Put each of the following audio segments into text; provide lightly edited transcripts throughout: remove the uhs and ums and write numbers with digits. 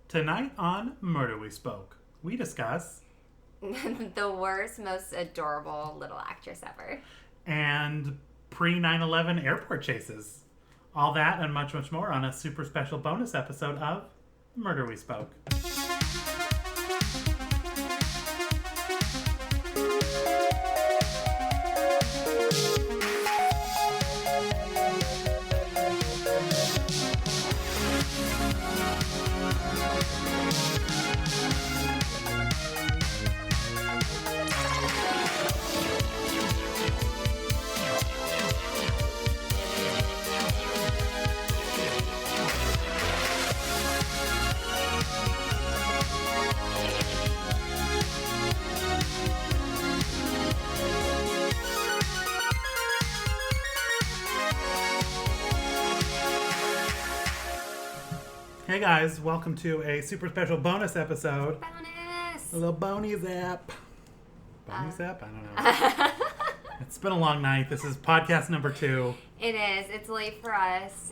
Tonight on Murder We Spoke, we discuss the worst, most adorable little actress ever. And pre-9/11 airport chases. All that and much, much more on a super special bonus episode of Murder We Spoke. Hey guys, welcome to a super special bonus episode. Bonus! A little Boney Zap. Boney Zap? I don't know. It's been a long night. This is podcast number 2. It is. It's late for us.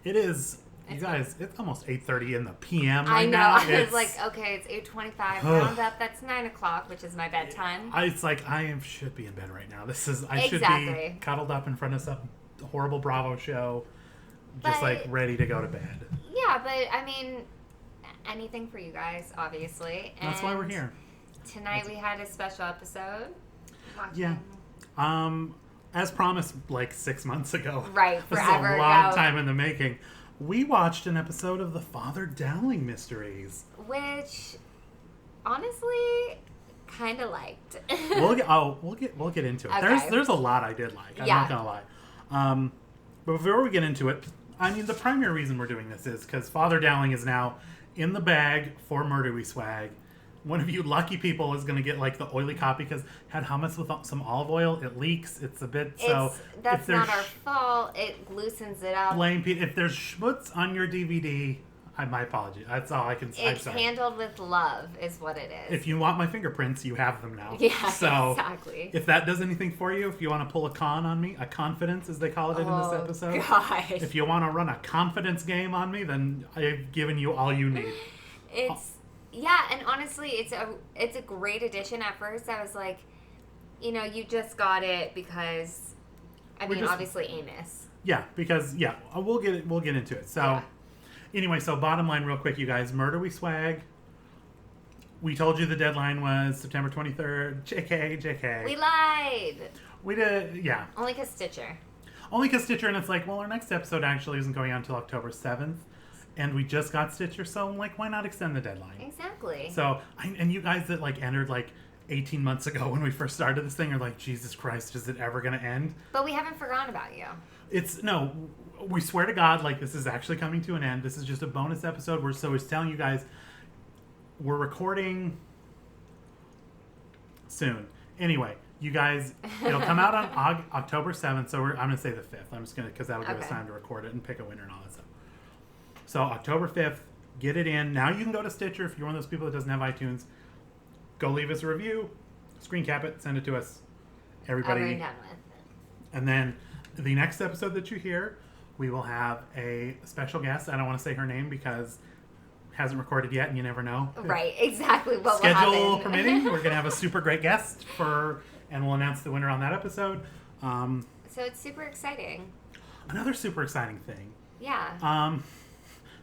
It is. You guys, it's almost 8:30 in the PM I right know. now. I was like, okay, it's 8:25. Round up. That's 9 o'clock, which is my bedtime. It's like should be in bed right now. I should be cuddled up in front of some horrible Bravo show, just ready to go to bed. Yeah, but I mean, anything for you guys, obviously. And that's why we're here. Tonight we had a special episode. Yeah. As promised, 6 months ago. Right, forever ago. A long time in the making. We watched an episode of the Father Dowling mysteries, which, honestly, kind of liked. we'll get into it. Okay. There's a lot I did like. I'm not gonna lie. But before we get into it, I mean, the primary reason we're doing this is because Father Dowling is now in the bag for Murder We Swag. One of you lucky people is going to get the oily copy because had hummus with some olive oil. It leaks. It's a bit that's not our fault. It loosens it up. Blame people. If there's schmutz on your DVD, my apology. That's all I can say. It's handled with love, is what it is. If you want my fingerprints, you have them now. Yeah, so exactly. If that does anything for you, if you want to pull a con on me, a confidence as they call it in this episode. God. If you want to run a confidence game on me, then I've given you all you need. Yeah, and honestly, it's a great addition. At first, I was like, you just got it because, obviously Amos. Yeah, because we'll get into it. So, Anyway, so bottom line, real quick, you guys, Murder We Swag. We told you the deadline was September 23rd. JK. We lied. We did, yeah. Only because Stitcher, and it's like, well, our next episode actually isn't going out until October 7th. And we just got Stitcher, so why not extend the deadline? Exactly. So, and you guys that entered 18 months ago when we first started this thing are like, Jesus Christ, is it ever going to end? But we haven't forgotten about you. We swear to God, this is actually coming to an end. This is just a bonus episode. We're telling you guys, we're recording soon. Anyway, you guys, it'll come out on October 7th, so I'm going to say the 5th. I'm just going to, because that'll give us time to record it and pick a winner and all that stuff. So October 5th, get it in. Now you can go to Stitcher if you're one of those people that doesn't have iTunes. Go leave us a review, screen cap it, send it to us. Everybody. Over and done with. And then the next episode that you hear, we will have a special guest. I don't want to say her name because hasn't recorded yet and you never know. Right, exactly what will Schedule happen. permitting, we're going to have a super great guest and we'll announce the winner on that episode. So it's super exciting. Another super exciting thing. Yeah.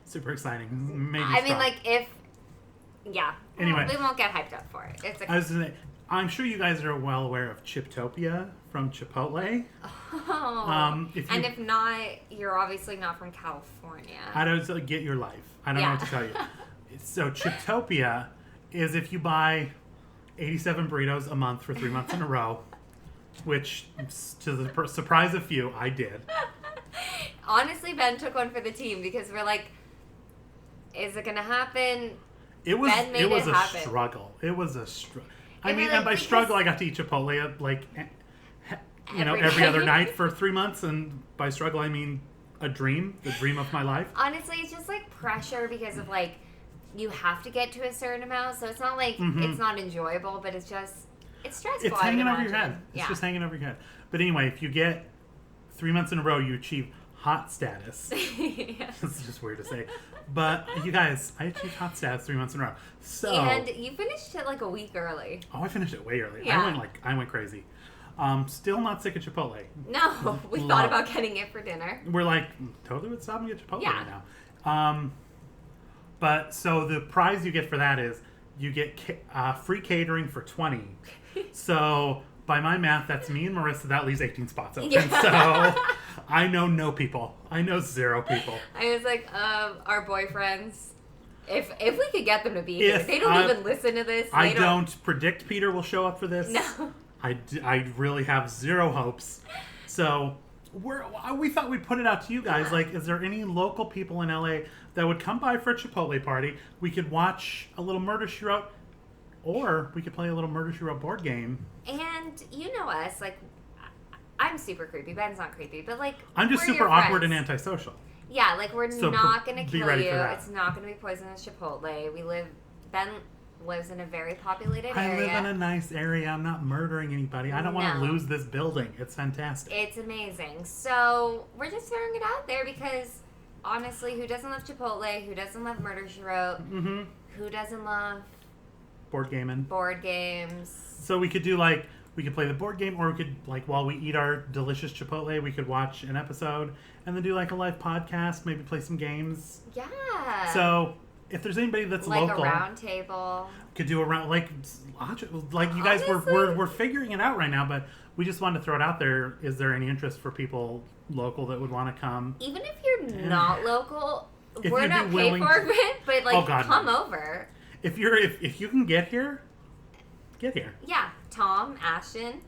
Super exciting. Maybe Anyway. We won't get hyped up for it. It's okay. I'm sure you guys are well aware of Chiptopia from Chipotle. Oh. If not, you're obviously not from California. I don't get your life. I don't know what to tell you. So Chiptopia is if you buy 87 burritos a month for 3 months in a row, which, to the surprise of few, I did. Honestly, Ben took one for the team because we're like, is it going to happen? It was a happen. struggle. It was a struggle. And by struggle, I got to eat Chipotle every other night for 3 months. And by struggle, I mean the dream of my life. Honestly, it's just pressure because of you have to get to a certain amount. So it's not it's not enjoyable, but it's stressful. It's hanging over your head. It's just hanging over your head. But anyway, if you get 3 months in a row, you achieve hot status. Yeah. This is just weird to say. But you guys, I achieved hot status 3 months in a row. So, and you finished it like a week early. Oh, I finished it way early. Yeah. I went crazy. Still not sick of Chipotle. No, we thought about getting it for dinner. We're like, totally would stop and get Chipotle Yeah. right now. But so the prize you get for that is you get free catering for 20. So by my math, that's me and Marissa. That leaves 18 spots open. Yeah. So I know no people. I know 0 people. I was like, our boyfriends. If we could get them to be here, they don't even listen to this. I don't predict Peter will show up for this. No. I really have 0 hopes. So we thought we'd put it out to you guys. Like, is there any local people in LA that would come by for a Chipotle party? We could watch a little Murder, She Wrote, or we could play a little Murder, She Wrote board game. And you know us, like, I'm super creepy. Ben's not creepy, but like, I'm just super awkward and antisocial. Yeah, like, we're not going to kill you. It's not going to be poisonous Chipotle. Ben lives in a very populated area. I live in a nice area. I'm not murdering anybody. I don't want to lose this building. It's fantastic. It's amazing. So we're just throwing it out there because, honestly, who doesn't love Chipotle? Who doesn't love Murder, She Wrote? Mm-hmm. Who doesn't love board games? So we could do we could play the board game, or we could, while we eat our delicious Chipotle, we could watch an episode and then do a live podcast, maybe play some games. Yeah. So if there's anybody that's local, a round table, could do a round, like you guys, we're figuring it out right now, but we just wanted to throw it out there. Is there any interest for people local that would want to come? Even if you're not local, we're not paid for it, but come over. If you can get here. Yeah, Tom, Ashton.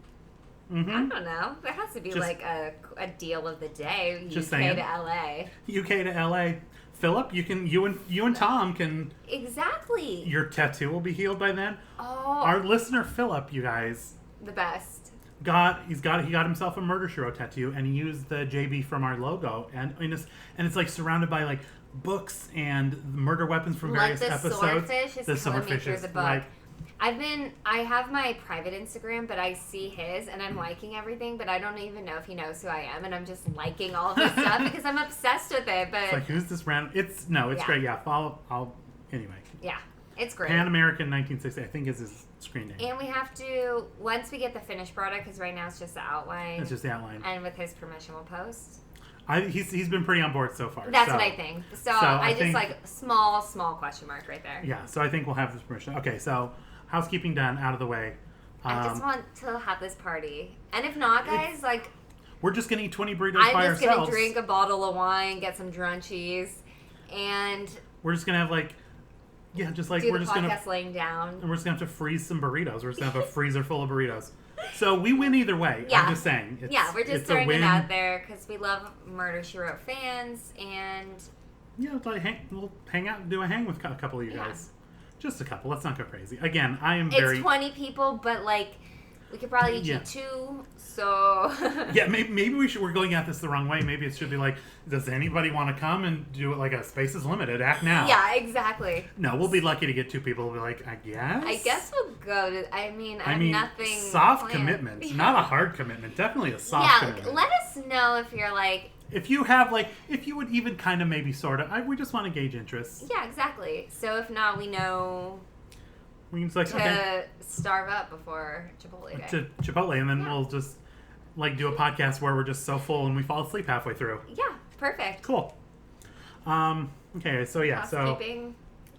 Mm-hmm. I don't know. There has to be a deal of the day. Just UK saying. to LA. UK to LA. Philip, you and Tom can. Exactly. Your tattoo will be healed by then. Oh. Our listener Philip, you guys. The best. He got himself a Murder, She Wrote tattoo, and he used the JB from our logo, and it's surrounded by books and murder weapons from various episodes. Swordfish is the pulling me through the book. I have my private Instagram, but I see his and I'm liking everything, but I don't even know if he knows who I am, and I'm just liking all of this stuff because I'm obsessed with it. But it's who's this random? It's great. Yeah, anyway. Yeah, it's great. Pan American 1960, I think, is his screen name. And we have to, once we get the finished product, because right now it's just the outline. It's just the outline. And with his permission, we'll post. He's been pretty on board so far. That's what I think. So I just small question mark right there. Yeah, so I think we'll have this permission. Okay, so housekeeping done, out of the way. I just want to have this party. And if not, guys, we're just going to eat 20 burritos by ourselves. I'm just going to drink a bottle of wine, get some drunchies, and we're just going to have we're just going to laying down. And we're just going to have to freeze some burritos. We're just going to have a freezer full of burritos. So we win either way. Yeah. I'm just saying. We're just throwing it out there because we love Murder, She Wrote fans, and we'll hang out and do a hang with a couple of you guys. Just a couple. Let's not go crazy. Again, It's 20 people, but we could probably each eat 2. So yeah, maybe we're going at this the wrong way. Maybe it should be does anybody want to come and do it a space is limited? Act now. Yeah, exactly. No, we'll be lucky to get 2 people. We'll be I guess. I guess we'll go to. I mean, nothing. Soft planned. commitment, Yeah. not a hard commitment. Definitely a soft commitment. Yeah, let us know if you're If you have if you would even kind of maybe sort of. We just want to gauge interest. Yeah, exactly. So if not, we know. We can starve up before Chipotle day. To Chipotle, and then we'll just do a podcast where we're just so full and we fall asleep halfway through. Yeah, perfect. Cool. Okay, so housekeeping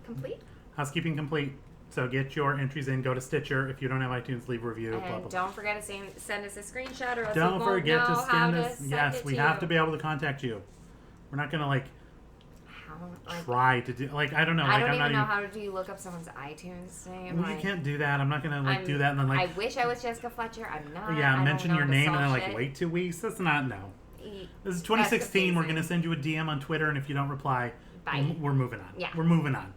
complete. Housekeeping complete. So get your entries in. Go to Stitcher. If you don't have iTunes, leave a review. And blah, blah. don't forget to send us a screenshot, or else don't we won't forget know to how send to us. send Yes, it we to have you. to be able to contact you. We're not gonna try to do I don't know. I don't even know how do you look up someone's iTunes name. Well, you can't do that. I'm not gonna do that and then I wish I was Jessica Fletcher. I'm not. Yeah, I mention don't your know name and then shit. wait 2 weeks. That's not This is 2016. We're gonna send you a DM on Twitter, and if you don't reply, we're moving on. Yeah, we're moving on.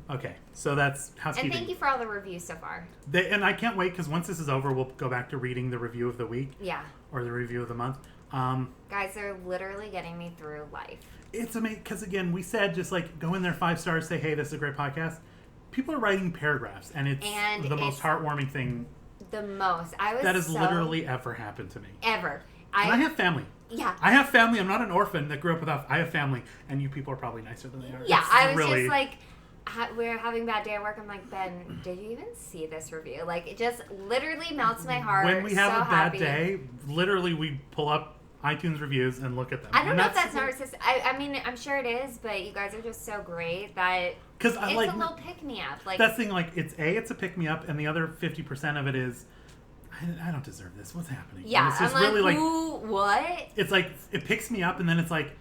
Okay, so that's housekeeping. And thank you for all the reviews so far. And I can't wait because once this is over, we'll go back to reading the review of the week. Yeah. Or the review of the month. Guys, they're literally getting me through life. It's amazing because again, we said just go in there 5 stars, say hey, this is a great podcast. People are writing paragraphs, and it's the most heartwarming thing. The most. That has literally ever happened to me. Ever. And I have family. Yeah. I have family. I'm not an orphan that grew up without. I have family, and you people are probably nicer than they are. Yeah, It's I was really... just like, we're having a bad day at work. I'm like, Ben, did you even see this review? Like, it just literally melts my heart. When we have so a bad happy. day, literally we pull up iTunes reviews and look at them. I don't know if that's narcissistic. I mean, I'm sure it is, but you guys are just so great that it's a little pick-me-up. Like, that's the thing, like, it's a pick-me-up, and the other 50% of it is, I don't deserve this. What's happening? Yeah, it's just I'm like, really who, what? It's like, it picks me up, and then it's like,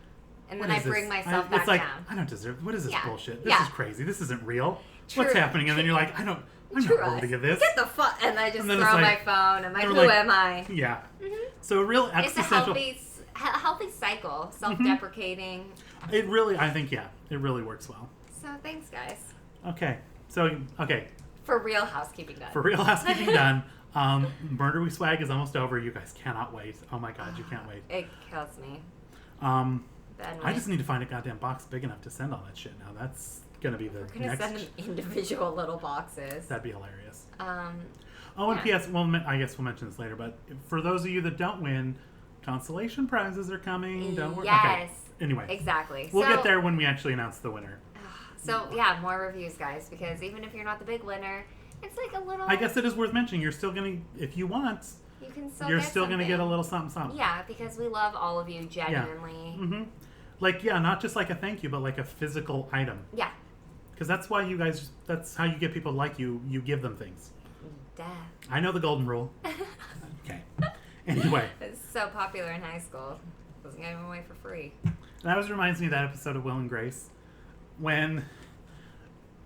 and then I bring myself back it's like, down. I don't deserve, what is this bullshit? This Yeah. is crazy. This isn't real. True. What's happening? And then you're like, I'm not worthy of this. Get the fuck, and I just throw like, my phone. I'm like, who am I? Yeah. Mm-hmm. So a real existential... It's a healthy cycle, self-deprecating. It really, I think, yeah, it really works well. So thanks, guys. Okay. For real housekeeping done. For real housekeeping done. Murder We Swag is almost over. You guys cannot wait. Oh my god, you can't wait. It kills me. I just need to find a goddamn box big enough to send all that shit now. That's gonna be the next... We're gonna send them individual little boxes. That'd be hilarious. And P.S. Well, I guess we'll mention this later, but for those of you that don't win, consolation prizes are coming. Don't worry. Yes. Okay. Anyway. Exactly. We'll get there when we actually announce the winner. So, yeah, more reviews, guys, because even if you're not the big winner, it's like a little... I guess it is worth mentioning. You're still going to, if you want, you can still you're still going to get a little something, something. Yeah, because we love all of you genuinely. Yeah. Mm-hmm. Like, yeah, not just like a thank you, but like a physical item. Yeah. Because that's why you guys, that's how you get people to like you. You give them things. Duh. I know the golden rule. Okay. Anyway. It's so popular in high school. Wasn't giving away for free. That always reminds me of that episode of Will and Grace when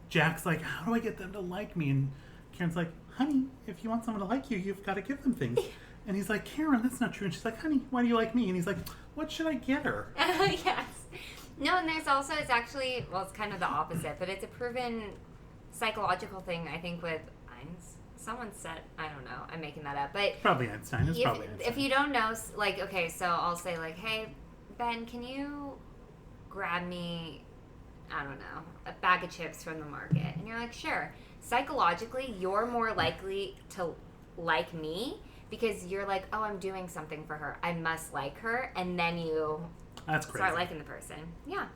Jack's like, how do I get them to like me? And Karen's like, honey, if you want someone to like you, you've got to give them things. And he's like, Karen, that's not true. And she's like, honey, why do you like me? And he's like, what should I get her? Yes. No, and there's also, it's actually, well, it's kind of the opposite, but it's a proven psychological thing, I think, with someone said, I don't know, I'm making that up, but probably Einstein. It's probably Einstein. If you don't know, like, okay, so I'll say, like, hey, Ben, can you grab me, I don't know, a bag of chips from the market? And you're like, sure. Psychologically, you're more likely to like me because you're like, oh, I'm doing something for her. I must like her. And then you start liking the person. Yeah.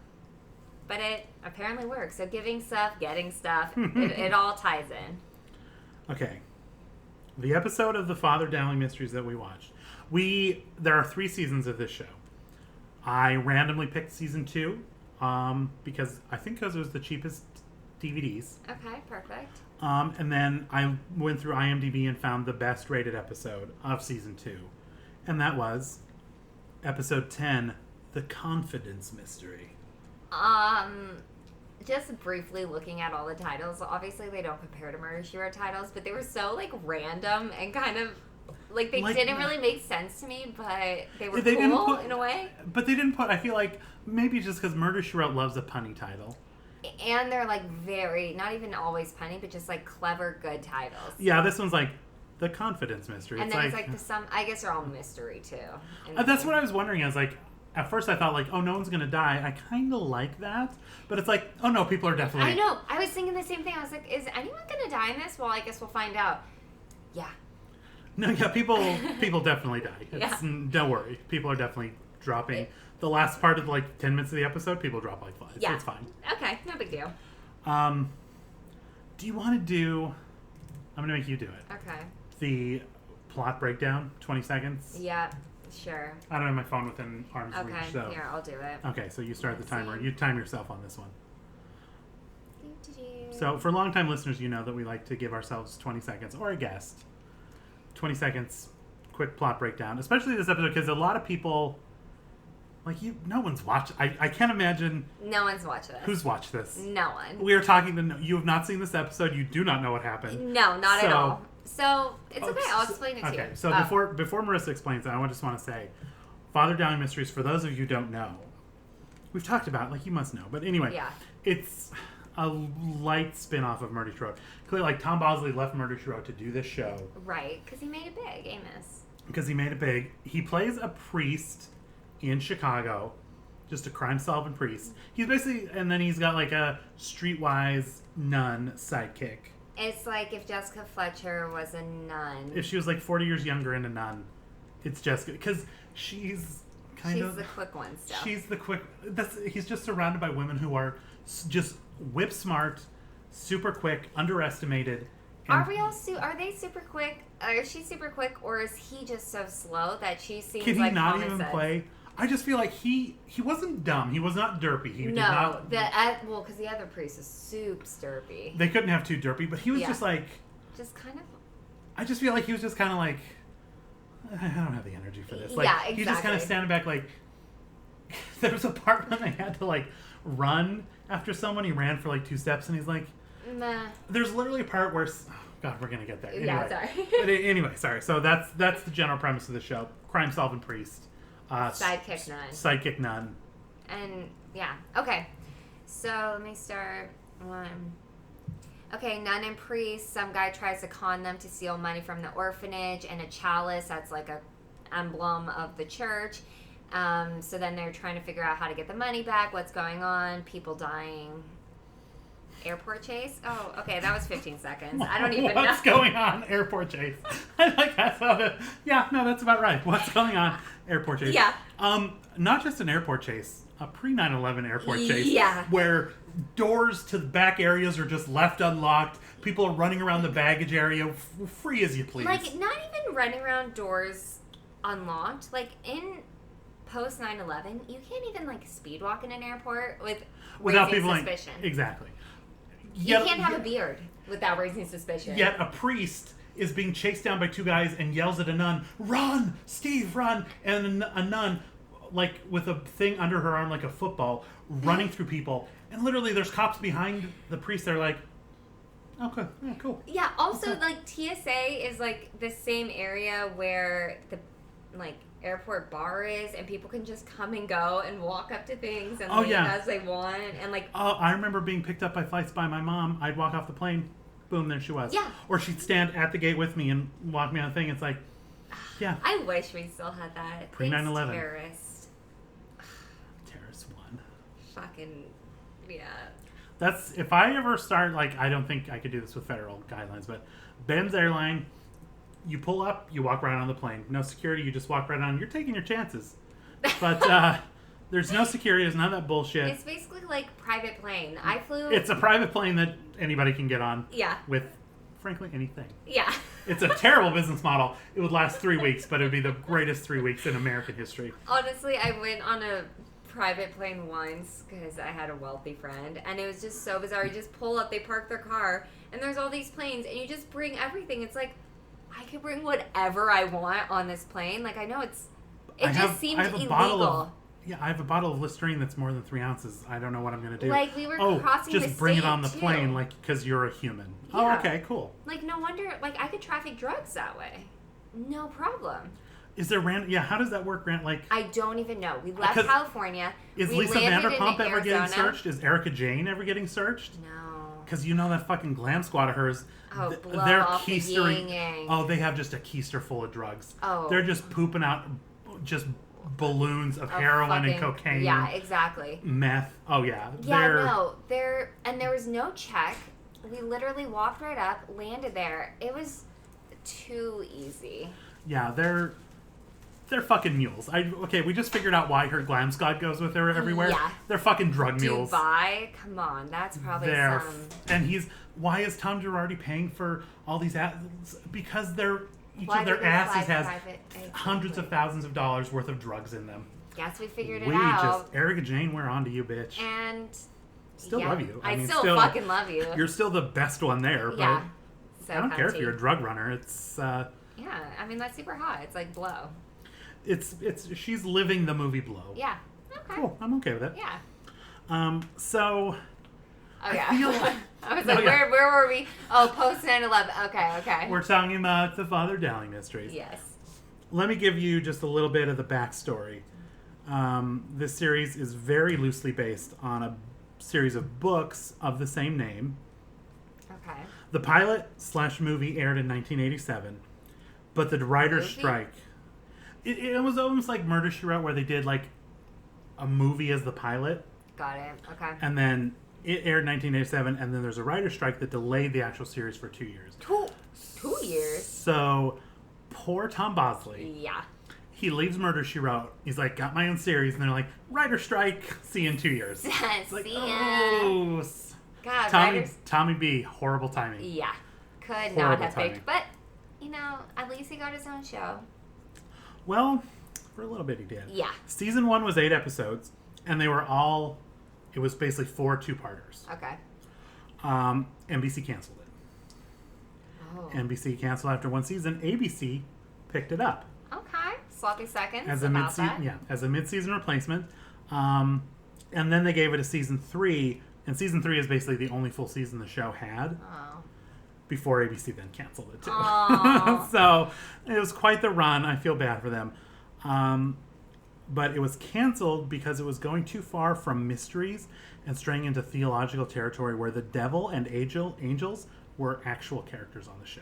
But it apparently works. So giving stuff, getting stuff, it all ties in. Okay. The episode of the Father Dowling Mysteries that we watched. There are 3 seasons of this show. I randomly picked season 2 because it was the cheapest DVDs. Okay, perfect. And then I went through IMDb and found the best rated episode of season 2. And that was episode 10, The Confidence Mystery. Just briefly looking at all the titles, obviously they don't compare to Murder, She Wrote titles, but they were so, like, random and kind of, like, they didn't really make sense to me, but they were cool in a way. But they didn't put, I feel like, maybe just because Murder, She Wrote loves a punny title. And they're, like, very, not even always punny, but just, like, clever, good titles. Yeah, this one's, like, The Confidence Mystery. And then it's, like, I guess they're all mystery, too. That's what I was wondering. I was like, at first I thought, like, oh, no one's going to die. I kind of like that. But it's like, oh, no, people are definitely... I know. I was thinking the same thing. I was like, is anyone going to die in this? Well, I guess we'll find out. Yeah. No, yeah, people definitely die. Don't worry. People are definitely dropping. The last part of, like, 10 minutes of the episode, people drop like flies. Yeah. So it's fine. Okay, no big deal. Do you want to do... I'm going to make you do it. Okay. The plot breakdown, 20 seconds? Yeah. Sure. I don't have my phone within arm's reach, so... Okay, here, I'll do it. Okay, so you start the timer. You time yourself on this one. Do-do-do. So, for long-time listeners, you know that we like to give ourselves 20 seconds, or a guest. 20 seconds, quick plot breakdown. Especially this episode, because a lot of people... Like, no one's watched... I can't imagine... No one's watched this. Who's watched this? No one. We are talking to... You have not seen this episode. You do not know what happened. No, not at all. So, it's okay. I'll explain it to you. Okay, so before Marissa explains it, I just want to say, Father Dowling Mysteries, for those of you who don't know, we've talked about it, like, you must know. But anyway, it's a light spin-off of Murder, She Wrote. Clearly, like, Tom Bosley left Murder, She Wrote to do this show. Right, because he made it big, Amos. Because he made it big. He plays a priest in Chicago, just a crime-solving priest. He's basically, and then he's got, like, a streetwise nun sidekick. It's like if Jessica Fletcher was a nun. If she was like 40 years younger and a nun, it's Jessica. Because she's kind of. She's the quick one still. She's the quick. He's just surrounded by women who are just whip smart, super quick, underestimated. Are they super quick? Is she super quick, or is he just so slow that she seems Can he like not even play? I just feel like he wasn't dumb. He was not derpy. Because the other priest is super derpy. They couldn't have two derpy, but he was just like... Just kind of... I just feel like he was just kind of like, I don't have the energy for this. Like, yeah, exactly. He's just kind of standing back like... There was a part when they had to like run after someone. He ran for like 2 steps and he's like... Nah. There's literally a part where... Oh, God, we're going to get there. Anyway. Yeah, sorry. But anyway, sorry. So that's the general premise of the show. Crime-solving priest. Sidekick nun. And, yeah. Okay. So, let me start. Okay, nun and priest. Some guy tries to con them to steal money from the orphanage and a chalice. That's like a emblem of the church. So then they're trying to figure out how to get the money back. What's going on? People dying. Airport chase? Oh, okay, that was 15 seconds. I don't even know. What's going on? Airport chase. I like that's how the... Yeah, no, that's about right. What's going on? Airport chase. Yeah. Not just an airport chase, a pre-9/11 airport chase. Yeah. Where doors to the back areas are just left unlocked. People are running around the baggage area free as you please. Like, not even running around doors unlocked. Like, in post 9/11, you can't even, like, speed walk in an airport without people suspicion. Exactly. You can't have a beard without raising suspicion. Yet a priest is being chased down by 2 guys and yells at a nun, "Run, Steve, run!" And a nun, like with a thing under her arm like a football, running through people. And literally there's cops behind the priest. They're like, okay, yeah, cool. Yeah, also, okay. Like, TSA is, like, the same area where the, like, airport bar is, and people can just come and go and walk up to things and leave as they want, and like... Oh, I remember being picked up by flights by my mom. I'd walk off the plane, boom, there she was. Yeah. Or she'd stand at the gate with me and walk me on the thing. It's like, yeah. I wish we still had that. Pre-9/11. Terrorist 1. Fucking, yeah. That's, if I ever start, like, I don't think I could do this with federal guidelines, but Ben's Airline... You pull up, you walk right on the plane. No security, you just walk right on. You're taking your chances. But there's no security, there's none of that bullshit. It's basically like private plane. I flew... It's a private plane that anybody can get on. Yeah. With, frankly, anything. Yeah. It's a terrible business model. It would last 3 weeks, but it would be the greatest 3 weeks in American history. Honestly, I went on a private plane once because I had a wealthy friend, and it was just so bizarre. You just pull up, they park their car, and there's all these planes, and you just bring everything. It's like... I could bring whatever I want on this plane. Like, I know it just seemed illegal. I have a bottle of Listerine that's more than 3 ounces. I don't know what I'm going to do. Like, we were crossing the state, just bring it on the too. plane, like, because you're a human. Yeah. Oh, okay, cool. Like, no wonder, like, I could traffic drugs that way. No problem. Is there how does that work, Grant? Like, I don't even know. We left California. Is Lisa Vanderpump ever getting searched? Is Erica Jane ever getting searched? No. Because you know that fucking glam squad of hers. Oh, they're keistering. Oh, they have just a keister full of drugs. Oh. They're just pooping out just balloons of heroin and cocaine. Yeah, exactly. Meth. Oh, yeah. Yeah, and there was no check. We literally walked right up, landed there. It was too easy. Yeah, they're fucking mules. We just figured out why her glam squad goes with her everywhere. Yeah. They're fucking drug mules. Dubai? Come on, that's probably And why is Tom Girardi paying for all these ads? Because each of their asses has hundreds of thousands of dollars worth of drugs in them. Guess we figured it out. Erica Jane, we're on to you, bitch. And... Still love you. I still fucking love you. You're still the best one there. Yeah. But I don't care if you're a drug runner. It's... yeah, I mean, that's super hot. It's like Blow. She's living the movie Blow. Yeah. Okay. Cool. I'm okay with it. Yeah. So... Oh, yeah. I was like, where were we? Oh, post 9/11. Okay. We're talking about the Father Dowling mysteries. Yes. Let me give you just a little bit of the backstory. This series is very loosely based on a series of books of the same name. Okay. The pilot/movie aired in 1987, but the writer's strike... It was almost like Murder, She Wrote, where they did like a movie as the pilot. Got it. Okay. And then it aired in 1987, and then there's a writer's strike that delayed the actual series for 2 years. 2 years? So, poor Tom Bosley. Yeah. he leaves Murder, She Wrote. He's like, got my own series. And they're like, writer strike. See you in 2 years. It's like, See ya. oh. God, Tommy B, horrible timing. Yeah. Could Horrible not have timing. picked. But, at least he got his own show. Well, for a little bit he did. Yeah. Season 1 was 8 episodes. And they were all, it was basically 4 2-parters. Okay. NBC canceled it. Oh. NBC canceled after 1 season. ABC picked it up. Okay. Sloppy seconds As a about that. as a mid-season replacement. And then they gave it a season 3. And season 3 is basically the only full season the show had. Oh. Before ABC then canceled it too. Oh. So it was quite the run. I feel bad for them. But it was canceled because it was going too far from mysteries and straying into theological territory where the devil and angels were actual characters on the show.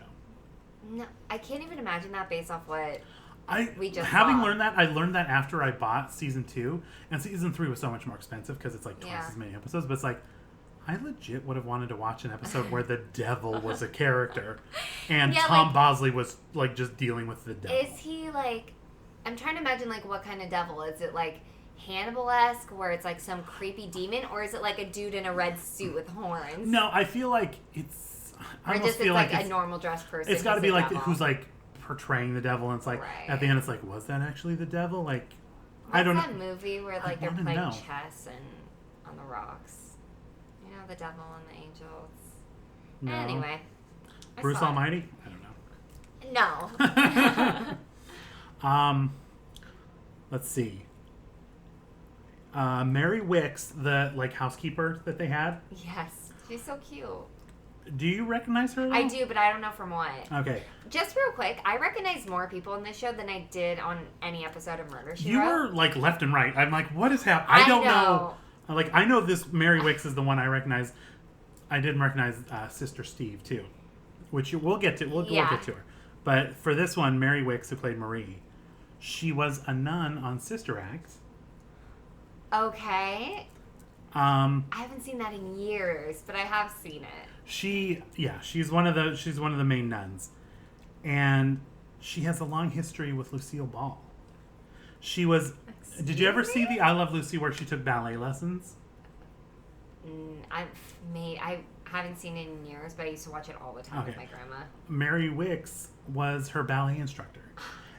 No, I can't even imagine that based off what we just having saw. learned that, I learned that after I bought season 2, and season 3 was so much more expensive because it's like twice as many episodes. But it's like, I legit would have wanted to watch an episode where the devil was a character, and Tom Bosley was like just dealing with the devil. Is he like? I'm trying to imagine like what kind of devil is it? Like Hannibal-esque, where it's like some creepy demon, or is it like a dude in a red suit with horns? No, I feel like it's. I or almost just feel it's like a normal dressed person. It's got to be like devil. who's like portraying the devil, and it's like at the end, it's like, was that actually the devil? Like, What's I don't know. that movie where like they're playing chess and on the rocks? You know, the devil and the angels. No. Anyway, Bruce Almighty? I don't know. No. Let's see. Mary Wicks, the like housekeeper that they had. Yes, she's so cute. Do you recognize her? I do, but I don't know from what. Okay. Just real quick, I recognize more people in this show than I did on any episode of Murder, She Wrote. You were like left and right. I'm like, what is happening? I don't know. Like, I know this Mary Wicks is the one I recognize. I didn't recognize Sister Steve too, which we'll get to. We'll get to her. But for this one, Mary Wicks, who played Marie, she was a nun on Sister Act. Okay. I haven't seen that in years, but I have seen it. She's one of the main nuns, and she has a long history with Lucille Ball. She was. Did you ever see the I Love Lucy where she took ballet lessons? I haven't seen it in years, but I used to watch it all the time with my grandma. Mary Wicks was her ballet instructor,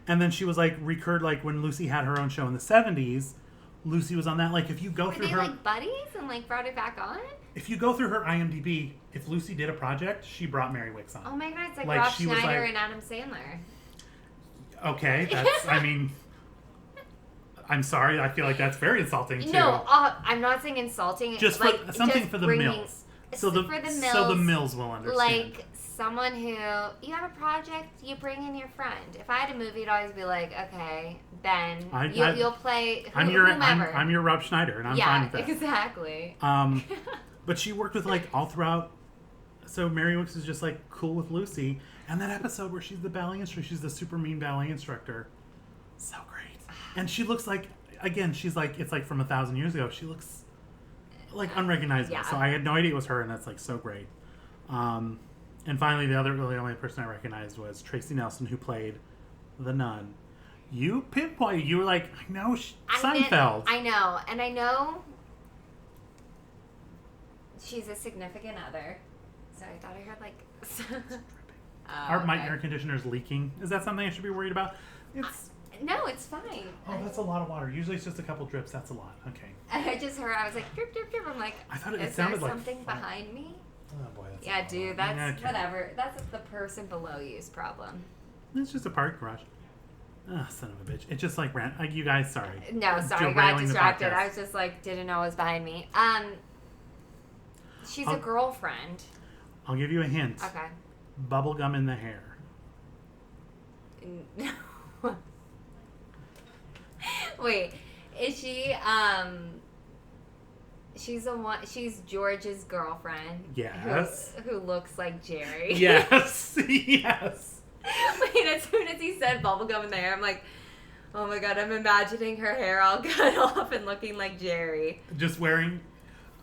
and then she was like recurred like when Lucy had her own show in the 70s. Lucy was on that. Like if you go through her like buddies and like brought it back on. If you go through her IMDb, if Lucy did a project, she brought Mary Wicks on. Oh my god, it's like Rob Schneider and Adam Sandler. Okay, that's. I mean. I'm sorry. I feel like that's very insulting too. No, I'm not saying insulting. Just like, something just for the mills. So the mills will understand. Like someone who you have a project, you bring in your friend. If I had a movie, it'd always be like, okay, Ben, you'll play whomever. I'm your Rob Schneider, and I'm fine with that. Yeah, exactly. But she worked with like all throughout. So Mary Wicks is just like cool with Lucy, and that episode where she's the ballet instructor, she's the super mean ballet instructor. So great. And she looks like, again, she's like, it's like from 1,000 years ago. She looks like unrecognizable. Yeah. So I had no idea it was her, and that's like so great. And finally, the only person I recognized was Tracy Nelson, who played the nun. You pinpointed. You were like, I know Seinfeld. I know, and I know she's a significant other. So I thought I heard like. My air conditioner's leaking. Is that something I should be worried about? No, it's fine. Oh, that's a lot of water. Usually it's just a couple drips. That's a lot. Okay. I just heard. I was like, drip, drip, drip. I'm like, I thought it sounded like like something behind me. Oh boy, that's yeah, dude. That's whatever. That's the person below you's problem. It's just a park garage. Ah, son of a bitch. It just like ran. You guys, sorry. No, sorry. I got distracted. I was just like, didn't know it was behind me. She's a girlfriend. I'll give you a hint. Okay. Bubblegum in the hair. Wait, is she, she's George's girlfriend. Yes. Who looks like Jerry. Yes. Yes. Wait, as soon as he said bubblegum in the hair, I'm like, oh my god, I'm imagining her hair all cut off and looking like Jerry. Just wearing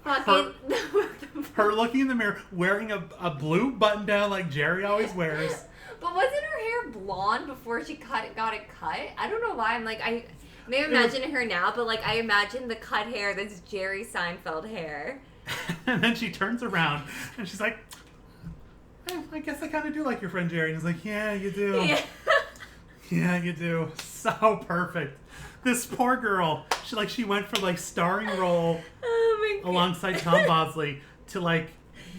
her looking in the mirror, wearing a blue button down like Jerry always wears. But wasn't her hair hair blonde before she got it cut. I don't know why. I'm like, I may imagine her now, but like I imagine the cut hair that's Jerry Seinfeld hair. And then she turns around and she's like, I guess I kind of do like your friend Jerry. And he's like, yeah, you do. Yeah. Yeah, you do. So perfect. This poor girl, she went for like starring role alongside Tom Bosley to like,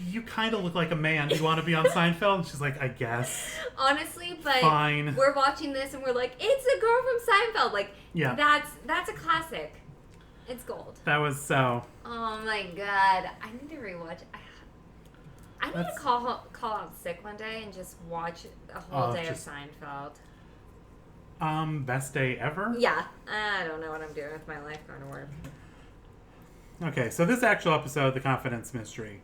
you kind of look like a man. Do you want to be on Seinfeld? And she's like, I guess. Honestly, but fine. We're watching this and we're like, it's a girl from Seinfeld. Like, yeah. That's a classic. It's gold. That was so. Oh my god, I need to rewatch. I need to call out sick one day and just watch a whole day of Seinfeld. Best day ever? Yeah. I don't know what I'm doing with my life going to work. Okay, so this actual episode, The Confidence Mystery.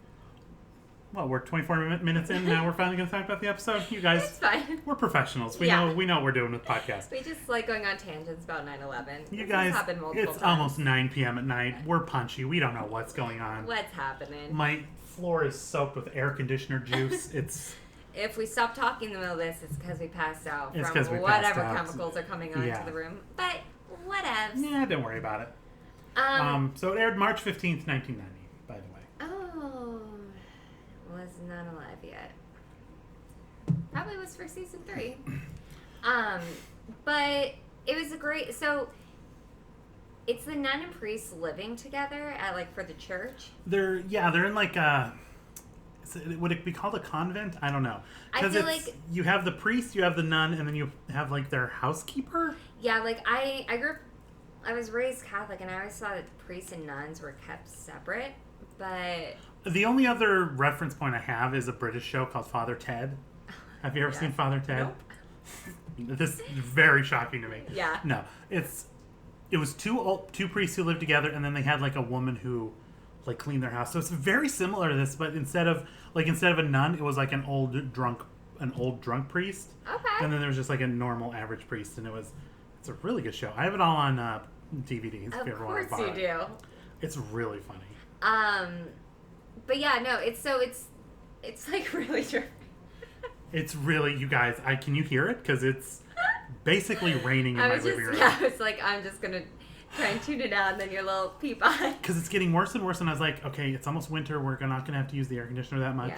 Well, we're 24 minutes in now. We're finally going to talk about the episode. You guys, it's fine. We're professionals. We know what we're doing with podcasts. We just like going on tangents about 9/11. You guys, it's almost 9 p.m. at night. We're punchy. We don't know what's going on. What's happening? My floor is soaked with air conditioner juice. It's. If we stop talking in the middle of this, it's because we passed out from whatever chemicals are coming onto the room. But whatevs. Yeah, don't worry about it. So it aired March 15th, 1990, by the way. Oh. Was not alive yet. Probably was for season 3. But it was a great. So it's the nun and priest living together at like for the church. They're in like a. Would it be called a convent? I don't know. I feel like you have the priest, you have the nun, and then you have like their housekeeper. Yeah, like I grew up. I was raised Catholic, and I always thought that the priests and nuns were kept separate. But the only other reference point I have is a British show called Father Ted. Have you ever seen Father Ted? Nope. This is very shocking to me. Yeah. No, it was two priests who lived together, and then they had like a woman who like cleaned their house. So it's very similar to this, but instead of a nun, it was like an old drunk priest. Okay. And then there was just like a normal average priest, and it's a really good show. I have it all on DVDs. If you ever want to buy it. Of course you do. It's really funny. But yeah, no, it's like really true. It's really, you guys, can you hear it? Because it's basically raining in my living room. Yeah, I was like, I'm just going to try and tune it out, and then your little peep eye. Because it's getting worse and worse, and I was like, okay, it's almost winter. We're not going to have to use the air conditioner that much.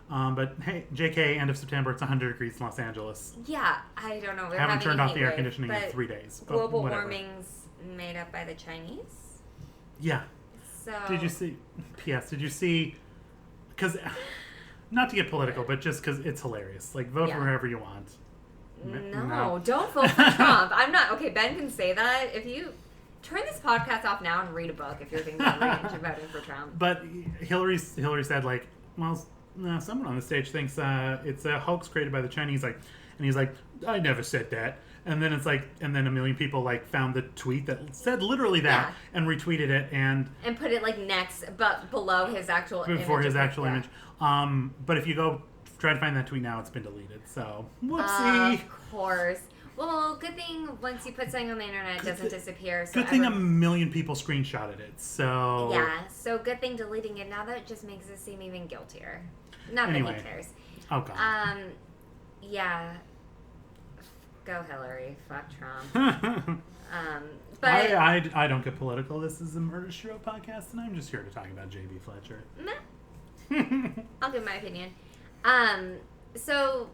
Yeah. But hey, JK, end of September, it's 100 degrees in Los Angeles. Yeah, I don't know. I haven't turned off the air conditioning in 3 days. Global warming's made up by the Chinese? Yeah. So. Did you see, because, not to get political, but just because it's hilarious. Like, vote for whoever you want. No, don't vote for Trump. I'm not, okay, Ben can say that. If you turn this podcast off now and read a book if you're thinking about voting for Trump. But Hillary said, like, well, someone on the stage thinks it's a hoax created by the Chinese, like, and he's like, I never said that. And then it's like, and then a million people like found the tweet that said literally that and retweeted it and put it like next, but below his actual image. Before his actual image. But if you go try to find that tweet now, it's been deleted. So whoopsie. Of course. Well, good thing once you put something on the internet, it doesn't disappear. So good thing a million people screenshotted it. So yeah. So good thing deleting it now. That just makes it seem even guiltier. Not that he cares. Oh God. Yeah. Go Hillary. Fuck Trump. But I don't get political. This is a Murder She Wrote podcast, and I'm just here to talk about J.B. Fletcher. I'll give my opinion. So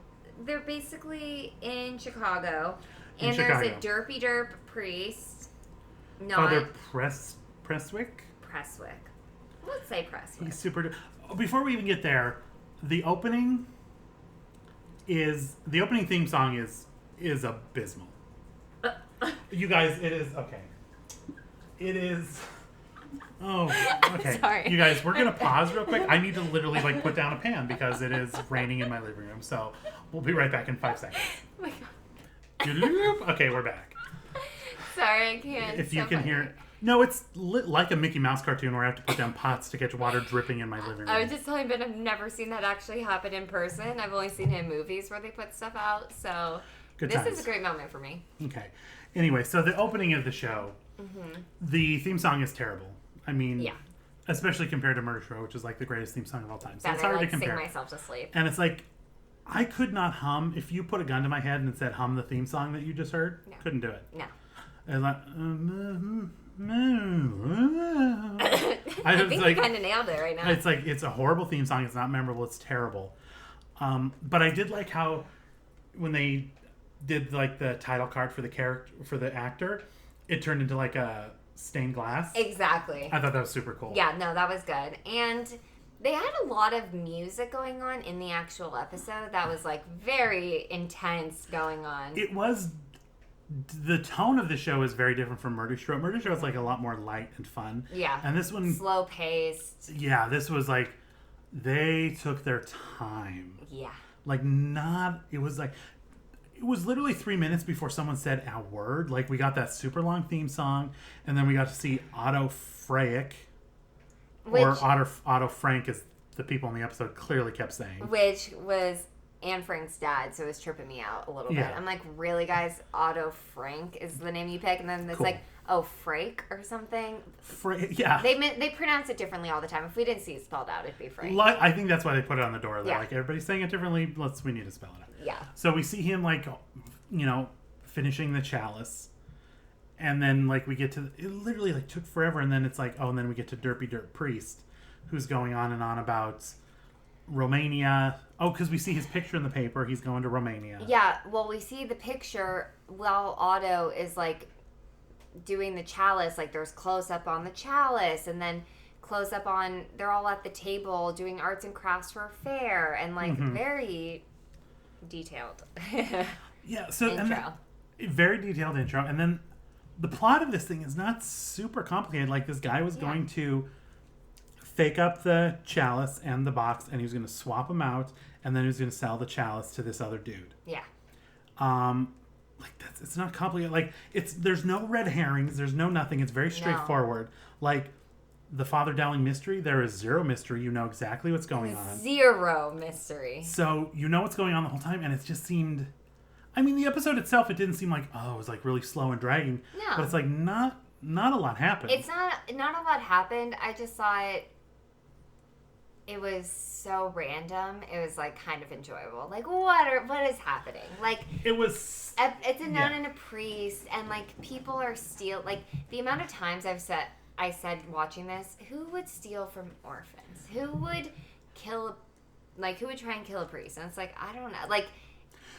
they're basically in Chicago, and there's a derp priest. Father Presswick. Let's say Presswick. He's super. Before we even get there, the opening theme song is abysmal. You guys, it is okay. It is. Oh, okay. Sorry. You guys, we're gonna pause real quick. I need to literally like put down a pan because it is raining in my living room. So we'll be right back in 5 seconds. Oh my God. Okay, we're back. Sorry, I can't. If you can hear. No, it's like a Mickey Mouse cartoon where I have to put down pots to catch water dripping in my living room. I was just telling Ben I've never seen that actually happen in person. I've only seen it in movies where they put stuff out. So this is a great moment for me. Okay. Anyway, so the opening of the show, the theme song is terrible. I mean, especially compared to Murder She Wrote, which is like the greatest theme song of all time. So it's hard to compare. Sing myself to sleep. And it's like, I could not hum. If you put a gun to my head and said hum the theme song that you just heard, No. couldn't do it. No. And like, I think you kind of nailed it right now. It's like, it's a horrible theme song. It's not memorable. It's terrible. But I did like how when they did like the title card for the actor, it turned into like a stained glass. Exactly. I thought that was super cool. Yeah, no, that was good. And they had a lot of music going on in the actual episode that was like very intense going on. It was, the tone of the show is very different from Murder She Wrote. Murder She Wrote is like a lot more light and fun. Yeah. And this one, slow paced. Yeah, this was like, they took their time. Yeah. Like it was like, it was literally 3 minutes before someone said a word. Like, we got that super long theme song, and then we got to see Otto Freyek, or Otto Frank, as the people in the episode clearly kept saying. Which was Anne Frank's dad, so it was tripping me out a little bit. I'm like, really, guys? Otto Frank is the name you pick? And then it's cool. Like, oh, Frank or something? Yeah. They pronounce it differently all the time. If we didn't see it spelled out, it'd be Frank. I think that's why they put it on the door. They're yeah. like, everybody's saying it differently. We need to spell it out. Yeah. So we see him, like, finishing the chalice. And then, like, we get to... It literally, like, took forever. And then it's like, and then we get to Derpy Derp Priest, who's going on and on about Romania. Oh, because we see his picture in the paper. He's going to Romania. Yeah, well, we see the picture while Otto is, like, doing the chalice. Like, there's close-up on the chalice, and then close-up on... They're all at the table doing arts and crafts for a fair, and, like, very detailed. Yeah, so... Intro. Very detailed intro. And then the plot of this thing is not super complicated. Like, this guy was going to fake up the chalice and the box, and he was going to swap them out, and then he was going to sell the chalice to this other dude. Yeah. It's not complicated. Like, there's no red herrings, there's no nothing. It's very straightforward. No. Like, the Father Dowling mystery, there is zero mystery. You know exactly what's going on. Zero mystery. So, you know what's going on the whole time, and it just seemed... I mean, the episode itself, it didn't seem like, it was like really slow and dragging. No. But it's like not a lot happened. It's not a lot happened. I just thought it was so random. It was like kind of enjoyable. Like, what is happening? Like, it was. It's a nun and a priest, and like people are like the amount of times I said watching this, who would steal from orphans? Who would try and kill a priest? And it's like, I don't know. Like,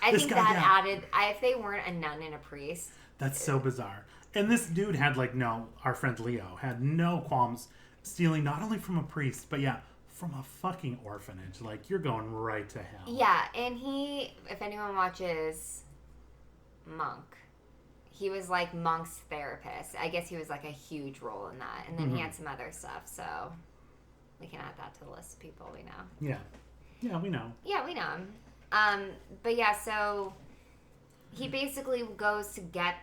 I think that added, if they weren't a nun and a priest. That's so bizarre. And this dude had our friend Leo had no qualms stealing not only from a priest, but from a fucking orphanage. Like, you're going right to hell. Yeah, and if anyone watches Monk, he was like Monk's therapist. I guess he was like a huge role in that. And then he had some other stuff, so we can add that to the list of people we know. Yeah. Yeah, we know. Yeah, we know him. But yeah, so he basically goes to get